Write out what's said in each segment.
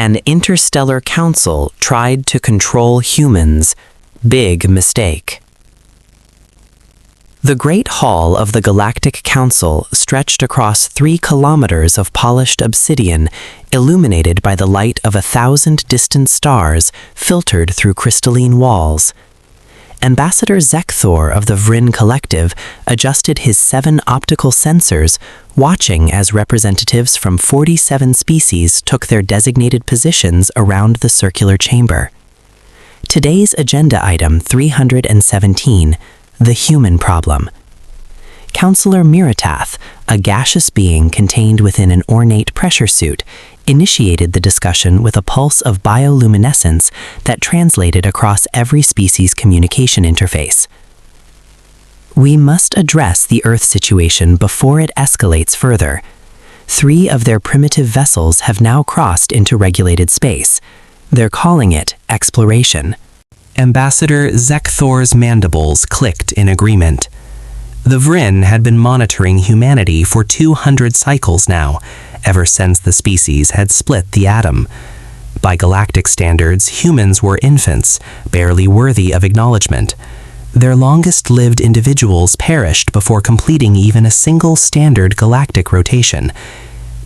An Interstellar Council tried to control humans. Big mistake. The Great Hall of the Galactic Council stretched across 3 kilometers of polished obsidian, illuminated by the light of 1,000 distant stars filtered through crystalline walls. Ambassador Zekthor of the Vryn Collective adjusted his 7 optical sensors, watching as representatives from 47 species took their designated positions around the circular chamber. Today's agenda item 317, the human problem. Counselor Miratath, a gaseous being contained within an ornate pressure suit, initiated the discussion with a pulse of bioluminescence that translated across every species' communication interface. We must address the Earth situation before it escalates further. 3 of their primitive vessels have now crossed into regulated space. They're calling it exploration. Ambassador Zekthor's mandibles clicked in agreement. The Vryn had been monitoring humanity for 200 cycles now, ever since the species had split the atom. By galactic standards, humans were infants, barely worthy of acknowledgement. Their longest-lived individuals perished before completing even a single standard galactic rotation.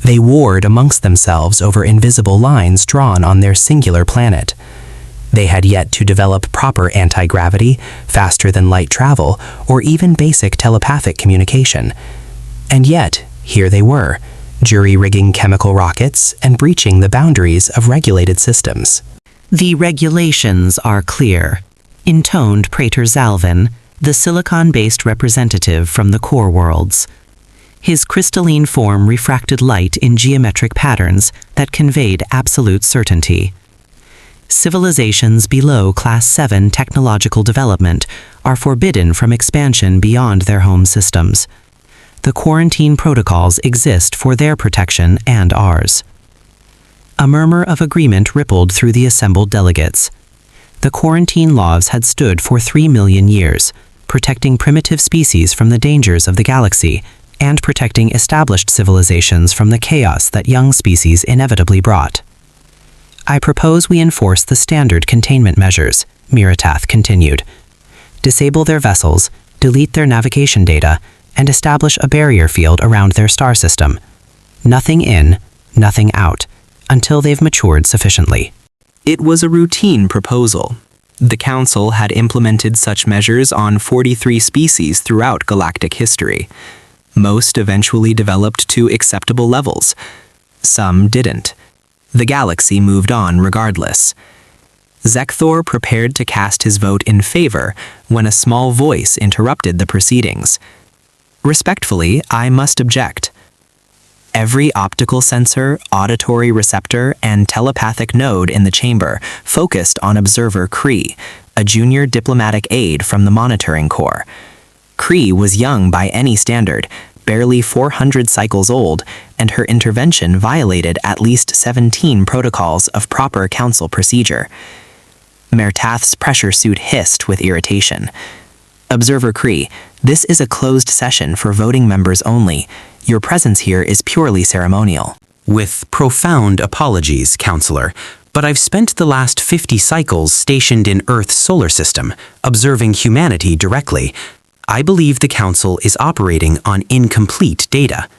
They warred amongst themselves over invisible lines drawn on their singular planet. They had yet to develop proper anti-gravity, faster-than-light travel, or even basic telepathic communication. And yet, here they were, jury-rigging chemical rockets and breaching the boundaries of regulated systems. The regulations are clear, intoned Praetor Zalvin, the silicon-based representative from the core worlds. His crystalline form refracted light in geometric patterns that conveyed absolute certainty. Civilizations below Class 7 technological development are forbidden from expansion beyond their home systems. The quarantine protocols exist for their protection and ours. A murmur of agreement rippled through the assembled delegates. The quarantine laws had stood for 3 million years, protecting primitive species from the dangers of the galaxy and protecting established civilizations from the chaos that young species inevitably brought. I propose we enforce the standard containment measures, Miratath continued. Disable their vessels, delete their navigation data, and establish a barrier field around their star system. Nothing in, nothing out, until they've matured sufficiently. It was a routine proposal. The Council had implemented such measures on 43 species throughout galactic history. Most eventually developed to acceptable levels. Some didn't. The galaxy moved on regardless. Zekthor prepared to cast his vote in favor when a small voice interrupted the proceedings. Respectfully, I must object. Every optical sensor, auditory receptor, and telepathic node in the chamber focused on Observer Kree, a junior diplomatic aide from the monitoring corps. Kree was young by any standard, barely 400 cycles old, and her intervention violated at least 17 protocols of proper council procedure. Miratath's pressure suit hissed with irritation. Observer Kree, this is a closed session for voting members only. Your presence here is purely ceremonial. With profound apologies, Counselor, but I've spent the last 50 cycles stationed in Earth's solar system, observing humanity directly. I believe the Council is operating on incomplete data.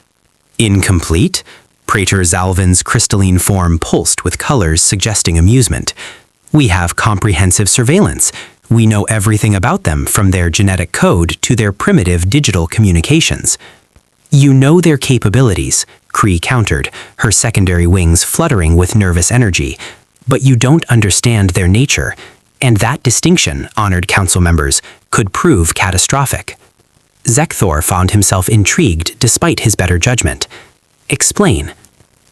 Incomplete? Praetor Zalvin's crystalline form pulsed with colors suggesting amusement. We have comprehensive surveillance. We know everything about them, from their genetic code to their primitive digital communications. You know their capabilities, Kree countered, her secondary wings fluttering with nervous energy, but you don't understand their nature. And that distinction, honored council members, could prove catastrophic. Zekthor found himself intrigued despite his better judgment. Explain.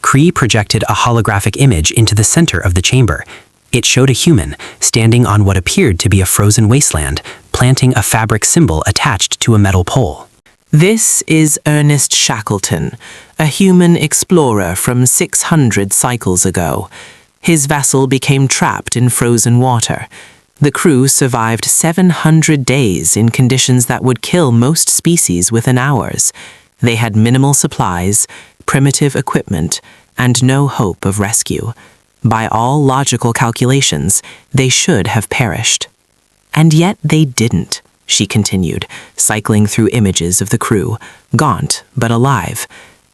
Kree projected a holographic image into the center of the chamber. It showed a human, standing on what appeared to be a frozen wasteland, planting a fabric symbol attached to a metal pole. This is Ernest Shackleton, a human explorer from 600 cycles ago. His vessel became trapped in frozen water. The crew survived 700 days in conditions that would kill most species within hours. They had minimal supplies, primitive equipment, and no hope of rescue. By all logical calculations, they should have perished. And yet they didn't, she continued, cycling through images of the crew, gaunt but alive.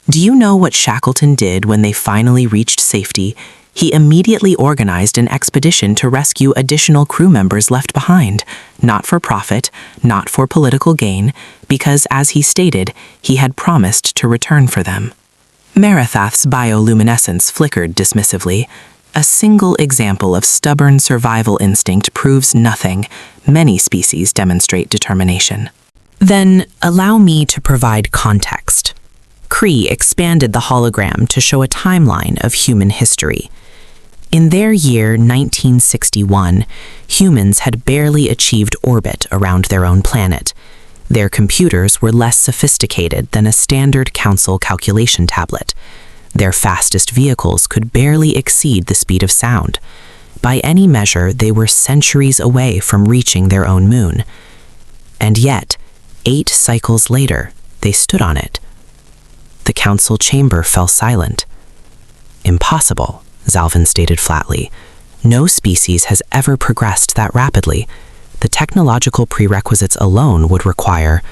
Do you know what Shackleton did when they finally reached safety? He immediately organized an expedition to rescue additional crew members left behind, not for profit, not for political gain, because, as he stated, he had promised to return for them. Marathath's bioluminescence flickered dismissively. A single example of stubborn survival instinct proves nothing. Many species demonstrate determination. Then, allow me to provide context. Kree expanded the hologram to show a timeline of human history. In their year 1961, humans had barely achieved orbit around their own planet. Their computers were less sophisticated than a standard council calculation tablet. Their fastest vehicles could barely exceed the speed of sound. By any measure, they were centuries away from reaching their own moon. And yet, 8 cycles later, they stood on it. The council chamber fell silent. Impossible, Zalvin stated flatly. No species has ever progressed that rapidly. The technological prerequisites alone would require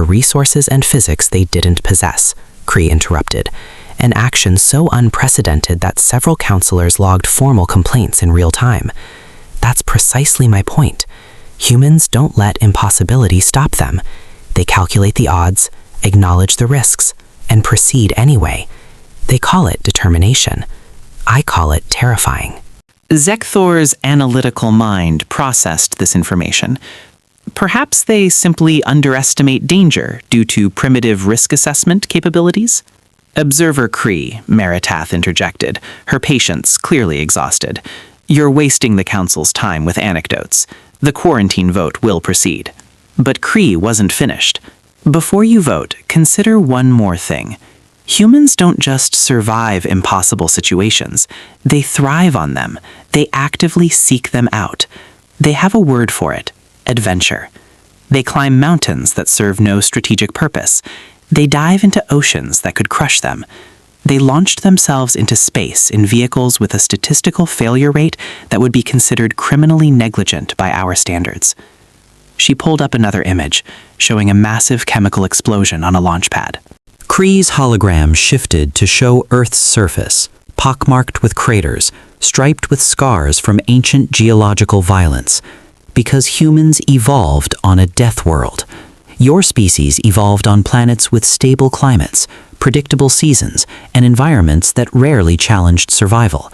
resources and physics they didn't possess, Kree interrupted, an action so unprecedented that several counselors logged formal complaints in real time. That's precisely my point. Humans don't let impossibility stop them. They calculate the odds, acknowledge the risks, and proceed anyway. They call it determination. I call it terrifying. Zekthor's analytical mind processed this information. Perhaps they simply underestimate danger due to primitive risk assessment capabilities? Observer Kree, Maritath interjected, her patience clearly exhausted. You're wasting the council's time with anecdotes. The quarantine vote will proceed. But Kree wasn't finished. Before you vote, consider one more thing. Humans don't just survive impossible situations. They thrive on them. They actively seek them out. They have a word for it: adventure. They climb mountains that serve no strategic purpose. They dive into oceans that could crush them. They launched themselves into space in vehicles with a statistical failure rate that would be considered criminally negligent by our standards. She pulled up another image, showing a massive chemical explosion on a launch pad. Kree's hologram shifted to show Earth's surface, pockmarked with craters, striped with scars from ancient geological violence. Because humans evolved on a death world. Your species evolved on planets with stable climates, predictable seasons, and environments that rarely challenged survival.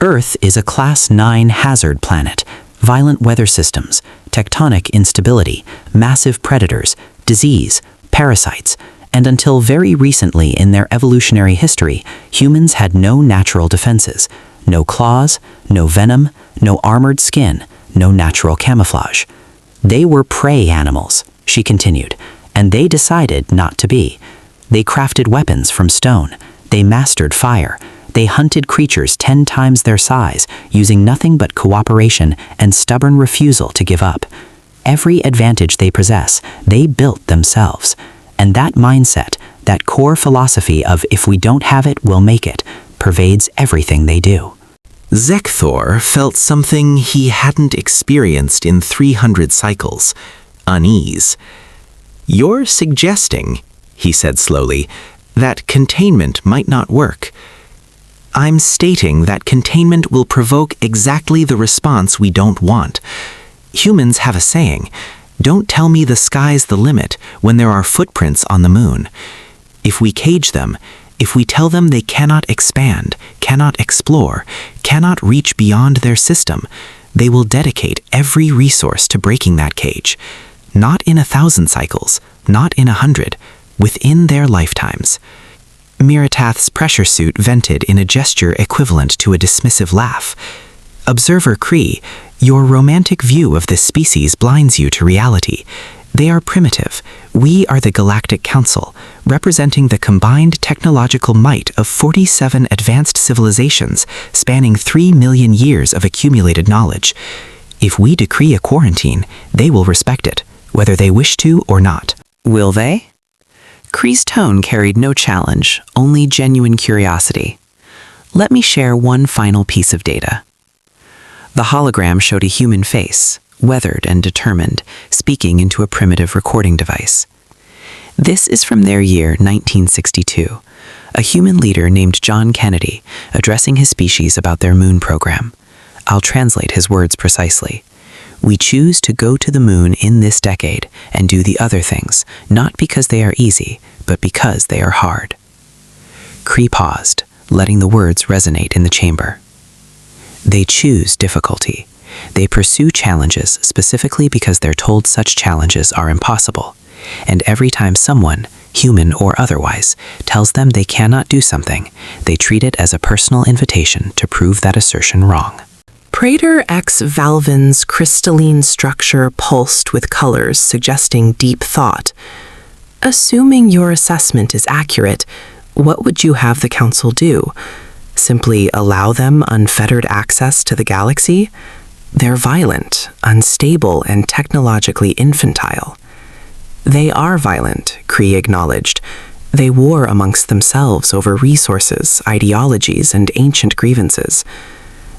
Earth is a Class 9 hazard planet. Violent weather systems, tectonic instability, massive predators, disease, parasites, and until very recently in their evolutionary history, humans had no natural defenses. No claws, no venom, no armored skin, no natural camouflage. They were prey animals, she continued, and they decided not to be. They crafted weapons from stone. They mastered fire. They hunted creatures 10 times their size, using nothing but cooperation and stubborn refusal to give up. Every advantage they possess, they built themselves. And that mindset, that core philosophy of if we don't have it, we'll make it, pervades everything they do. Zekthor felt something he hadn't experienced in 300 cycles: unease. You're suggesting, he said slowly, that containment might not work. I'm stating that containment will provoke exactly the response we don't want. Humans have a saying, "Don't tell me the sky's the limit when there are footprints on the moon." If we cage them, if we tell them they cannot expand, cannot explore, cannot reach beyond their system, they will dedicate every resource to breaking that cage. Not in 1,000 cycles, not in 100, within their lifetimes. Miratath's pressure suit vented in a gesture equivalent to a dismissive laugh. Observer Kree, your romantic view of this species blinds you to reality. They are primitive. We are the Galactic Council, representing the combined technological might of 47 advanced civilizations spanning 3 million years of accumulated knowledge. If we decree a quarantine, they will respect it, whether they wish to or not. Will they? Kree's tone carried no challenge, only genuine curiosity. Let me share one final piece of data. The hologram showed a human face, weathered and determined, speaking into a primitive recording device. This is from their year 1962, a human leader named John Kennedy addressing his species about their moon program. I'll translate his words precisely. We choose to go to the moon in this decade and do the other things, not because they are easy, but because they are hard. Kree paused, letting the words resonate in the chamber. They choose difficulty. They pursue challenges specifically because they're told such challenges are impossible. And every time someone, human or otherwise, tells them they cannot do something, they treat it as a personal invitation to prove that assertion wrong. Praetor X Valvin's crystalline structure pulsed with colors suggesting deep thought. Assuming your assessment is accurate, what would you have the Council do? Simply allow them unfettered access to the galaxy? They're violent, unstable, and technologically infantile. They are violent, Kree acknowledged. They war amongst themselves over resources, ideologies, and ancient grievances.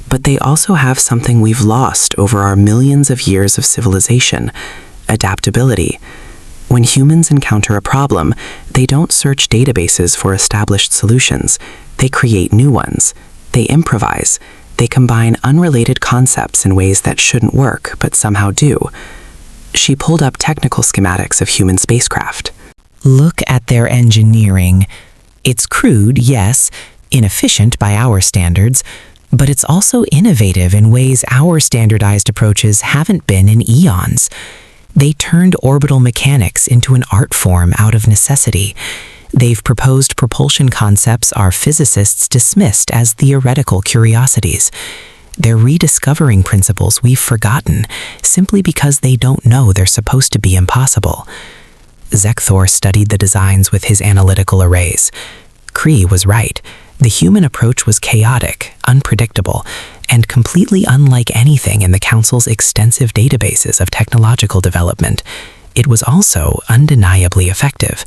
But they also have something we've lost over our millions of years of civilization: adaptability. When humans encounter a problem, they don't search databases for established solutions. They create new ones. They improvise. They combine unrelated concepts in ways that shouldn't work, but somehow do. She pulled up technical schematics of human spacecraft. Look at their engineering. It's crude, yes, inefficient by our standards, but it's also innovative in ways our standardized approaches haven't been in eons. They turned orbital mechanics into an art form out of necessity. They've proposed propulsion concepts our physicists dismissed as theoretical curiosities. They're rediscovering principles we've forgotten simply because they don't know they're supposed to be impossible. Zekthor studied the designs with his analytical arrays. Kree was right. The human approach was chaotic, unpredictable, and completely unlike anything in the Council's extensive databases of technological development. It was also undeniably effective.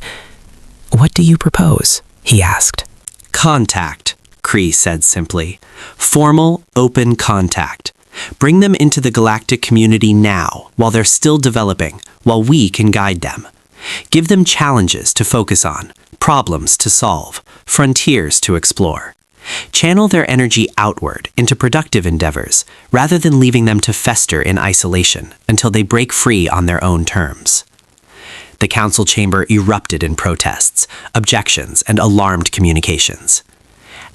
"What do you propose?" he asked. Contact, Kree said simply. Formal, open contact. Bring them into the galactic community now, while they're still developing, while we can guide them. Give them challenges to focus on, problems to solve, frontiers to explore. Channel their energy outward into productive endeavors, rather than leaving them to fester in isolation until they break free on their own terms. The council chamber erupted in protests, objections, and alarmed communications.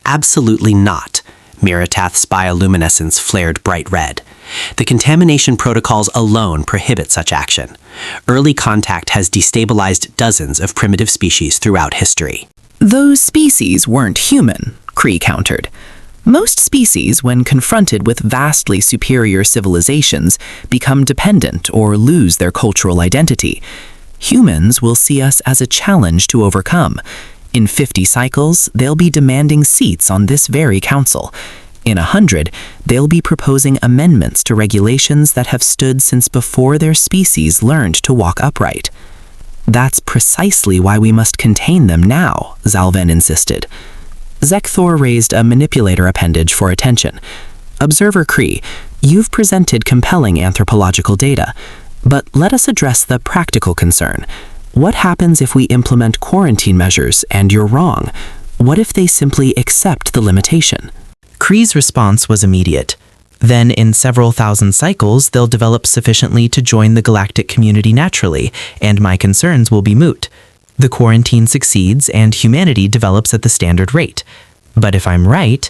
Absolutely not. Miratath's bioluminescence flared bright red. The contamination protocols alone prohibit such action. Early contact has destabilized dozens of primitive species throughout history. Those species weren't human, Kree countered. Most species, when confronted with vastly superior civilizations, become dependent or lose their cultural identity. Humans will see us as a challenge to overcome. In 50 cycles, they'll be demanding seats on this very council. In 100, they'll be proposing amendments to regulations that have stood since before their species learned to walk upright. That's precisely why we must contain them now, Zalven insisted. Zekthor raised a manipulator appendage for attention. Observer Kree, you've presented compelling anthropological data, but let us address the practical concern. What happens if we implement quarantine measures and you're wrong? What if they simply accept the limitation? Kree's response was immediate. Then, in several thousand cycles, they'll develop sufficiently to join the galactic community naturally, and my concerns will be moot. The quarantine succeeds, and humanity develops at the standard rate. But if I'm right,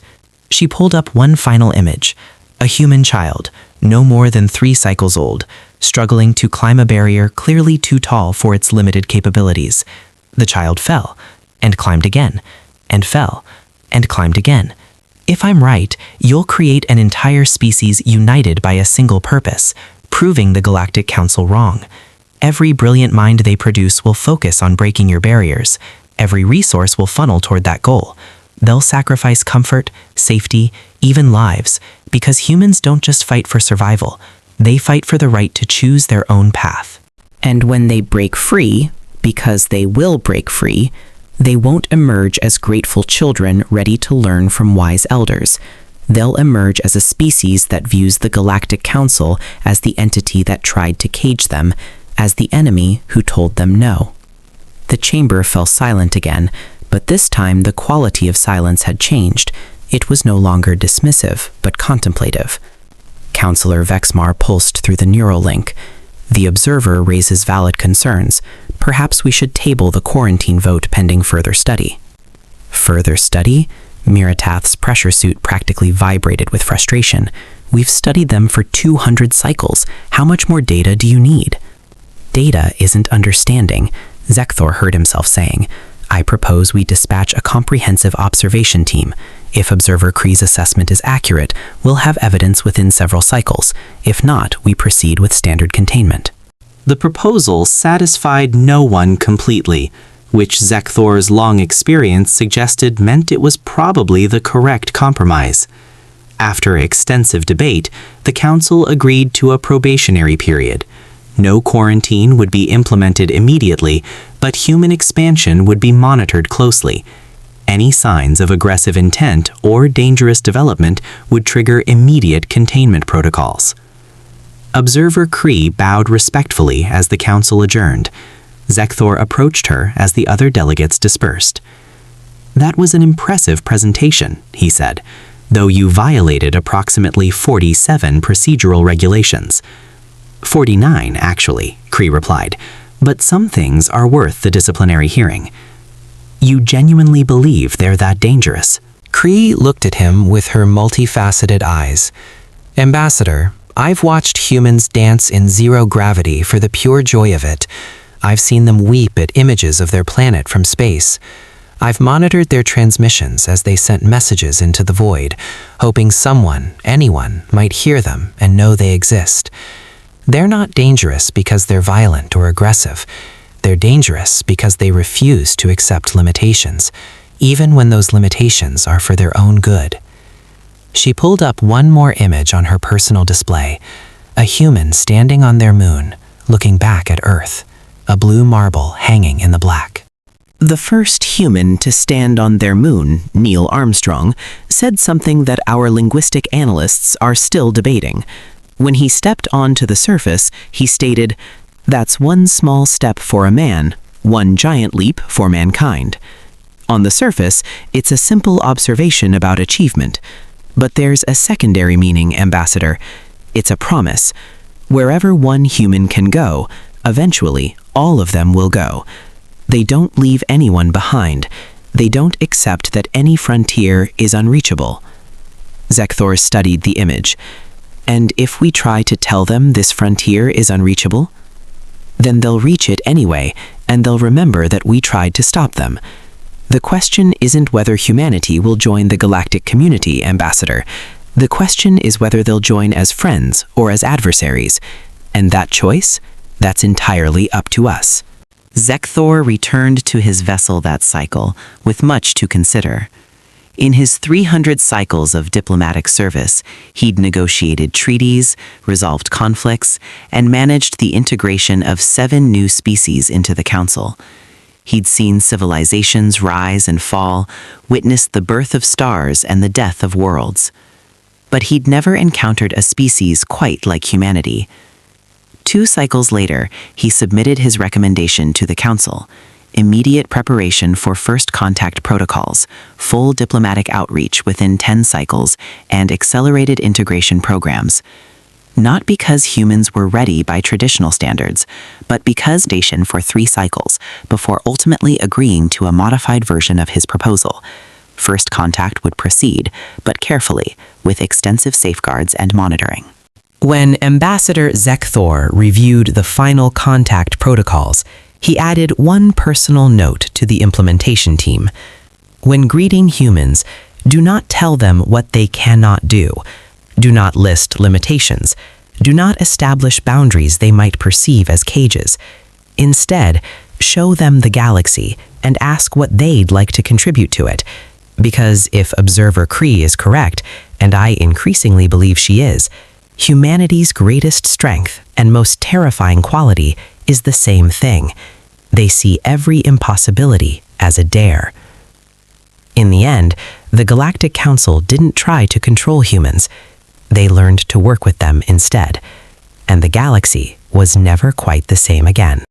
she pulled up one final image. A human child, no more than 3 cycles old, struggling to climb a barrier clearly too tall for its limited capabilities. The child fell, and climbed again, and fell, and climbed again. If I'm right, you'll create an entire species united by a single purpose, proving the Galactic Council wrong. Every brilliant mind they produce will focus on breaking your barriers. Every resource will funnel toward that goal. They'll sacrifice comfort, safety, even lives, because humans don't just fight for survival. They fight for the right to choose their own path. And when they break free, because they will break free, They won't emerge as grateful children ready to learn from wise elders. They'll emerge as a species that views the Galactic Council as the entity that tried to cage them, as the enemy who told them no. The chamber fell silent again, but this time the quality of silence had changed. It was no longer dismissive, but contemplative. Counselor Vexmar pulsed through the neural link. The observer raises valid concerns. Perhaps we should table the quarantine vote pending further study. Further study? Miratath's pressure suit practically vibrated with frustration. We've studied them for 200 cycles. How much more data do you need? Data isn't understanding, Zekthor heard himself saying. I propose we dispatch a comprehensive observation team. If Observer Kree's assessment is accurate, we'll have evidence within several cycles. If not, we proceed with standard containment. The proposal satisfied no one completely, which Zekthor's long experience suggested meant it was probably the correct compromise. After extensive debate, the Council agreed to a probationary period. No quarantine would be implemented immediately, but human expansion would be monitored closely. Any signs of aggressive intent or dangerous development would trigger immediate containment protocols. Observer Kree bowed respectfully as the Council adjourned. Zekthor approached her as the other delegates dispersed. That was an impressive presentation, he said, though you violated approximately 47 procedural regulations. 49, actually, Kree replied, but some things are worth the disciplinary hearing. You genuinely believe they're that dangerous? Kree looked at him with her multifaceted eyes. Ambassador, I've watched humans dance in zero gravity for the pure joy of it. I've seen them weep at images of their planet from space. I've monitored their transmissions as they sent messages into the void, hoping someone, anyone, might hear them and know they exist. They're not dangerous because they're violent or aggressive. They're dangerous because they refuse to accept limitations, even when those limitations are for their own good. She pulled up one more image on her personal display, a human standing on their moon, looking back at Earth, a blue marble hanging in the black. The first human to stand on their moon, Neil Armstrong, said something that our linguistic analysts are still debating. When he stepped onto the surface, he stated, "That's one small step for a man, one giant leap for mankind." On the surface, it's a simple observation about achievement. But there's a secondary meaning, Ambassador. It's a promise. Wherever one human can go, eventually all of them will go. They don't leave anyone behind. They don't accept that any frontier is unreachable. Zekthor studied the image. And if we try to tell them this frontier is unreachable, then they'll reach it anyway, and they'll remember that we tried to stop them. The question isn't whether humanity will join the galactic community, Ambassador. The question is whether they'll join as friends or as adversaries. And that choice, that's entirely up to us. Zekthor returned to his vessel that cycle with much to consider. In his 300 cycles of diplomatic service, he'd negotiated treaties, resolved conflicts, and managed the integration of 7 new species into the Council. He'd seen civilizations rise and fall, witnessed the birth of stars and the death of worlds. But he'd never encountered a species quite like humanity. 2 cycles later, he submitted his recommendation to the Council: immediate preparation for first contact protocols, full diplomatic outreach within 10 cycles, and accelerated integration programs. Not because humans were ready by traditional standards, but because station for 3 cycles before ultimately agreeing to a modified version of his proposal. First contact would proceed, but carefully, with extensive safeguards and monitoring. When Ambassador Zekthor reviewed the final contact protocols, he added one personal note to the implementation team. When greeting humans, do not tell them what they cannot do. Do not list limitations. Do not establish boundaries they might perceive as cages. Instead, show them the galaxy and ask what they'd like to contribute to it. Because if Observer Kree is correct, and I increasingly believe she is, humanity's greatest strength and most terrifying quality is the same thing. They see every impossibility as a dare. In the end, the Galactic Council didn't try to control humans. They learned to work with them instead, and the galaxy was never quite the same again.